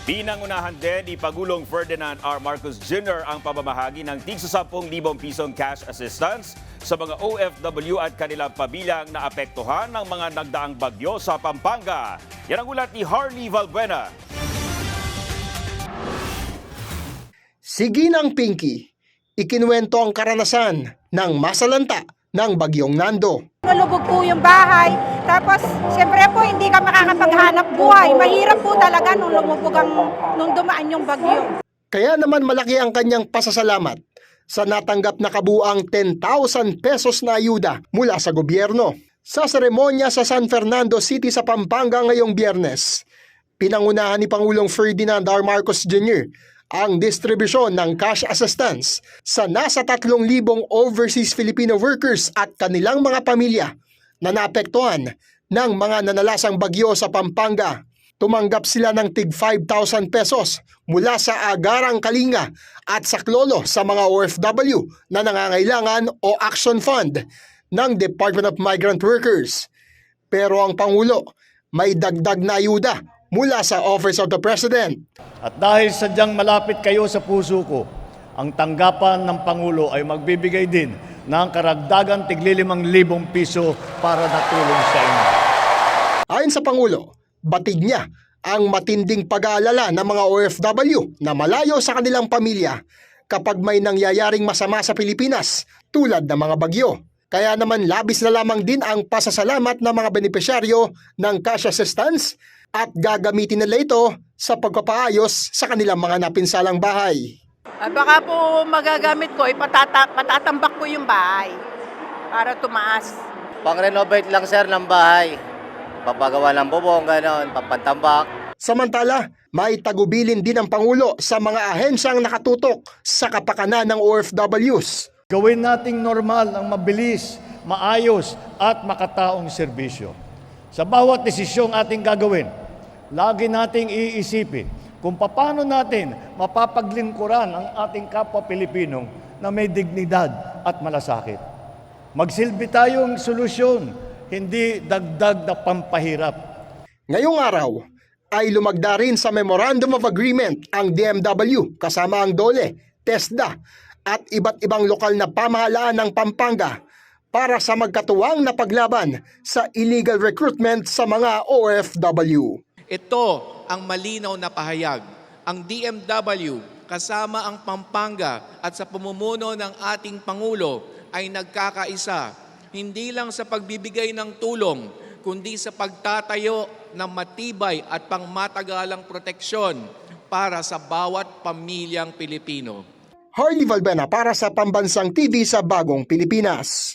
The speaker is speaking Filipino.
Pinangunahan din ni Pangulong Ferdinand R. Marcos Jr. ang pamamahagi ng tig 10,000 pisong cash assistance sa mga OFW at kanilang pamilyang naapektuhan ng mga nagdaang bagyo sa Pampanga. Yan ang ulat ni Harley Valbuena. Si Ginang Pinky, ikinuwento ang karanasan ng masalanta ng bagyong Nando. Nalubog po yung bahay. Tapos, siyempre po, hindi ka makakapaghanap buhay. Mahirap po talaga nung nung dumaan yung bagyo. Kaya naman malaki ang kanyang pasasalamat sa natanggap na kabuang 10,000 pesos na ayuda mula sa gobyerno. Sa seremonya sa San Fernando City sa Pampanga ngayong Biyernes, pinangunahan ni Pangulong Ferdinand R. Marcos Jr. ang distribusyon ng cash assistance sa nasa 3,000 overseas Filipino workers at kanilang mga pamilya na naapektuhan ng mga nanalasang bagyo sa Pampanga. Tumanggap sila ng tig 5,000 pesos mula sa Agarang Kalinga at Saklolo sa mga OFW na nangangailangan o Action Fund ng Department of Migrant Workers. Pero ang Pangulo may dagdag na ayuda mula sa Office of the President. At dahil sadyang malapit kayo sa puso ko, ang tanggapan ng Pangulo ay magbibigay din ng karagdagang tigli 5,000 piso para natulong sa inyo. Ayon sa Pangulo, batid niya ang matinding pag-aalala ng mga OFW na malayo sa kanilang pamilya kapag may nangyayaring masama sa Pilipinas tulad ng mga bagyo. Kaya naman labis na lamang din ang pasasalamat ng mga benepisyaryo ng cash assistance at gagamitin nila ito sa pagpapaayos sa kanilang mga napinsalang bahay. Baka po magagamit ko, patatambak ko yung bahay para tumaas. Pang-renovate lang sir ng bahay. Papagawa ng bubong, gano'n, papantambak. Samantala, may tagubilin din ang Pangulo sa mga ahensyang nakatutok sa kapakanan ng OFWs. Gawin nating normal ang mabilis, maayos at makataong serbisyo. Sa bawat desisyong ating gagawin, lagi nating iisipin kung paano natin mapapaglingkuran ang ating kapwa Pilipinong na may dignidad at malasakit. Magsilbi tayong solusyon, hindi dagdag na pampahirap. Ngayong araw ay lumagda rin sa Memorandum of Agreement ang DMW kasama ang DOLE, TESDA at iba't ibang lokal na pamahalaan ng Pampanga para sa magkatuwang na paglaban sa illegal recruitment sa mga OFW. Ito ang malinaw na pahayag. Ang DMW kasama ang Pampanga at sa pamumuno ng ating Pangulo ay nagkakaisa hindi lang sa pagbibigay ng tulong kundi sa pagtatayo ng matibay at pangmatagalang proteksyon para sa bawat pamilyang Pilipino. Harley Valbuena para sa Pambansang TV sa Bagong Pilipinas.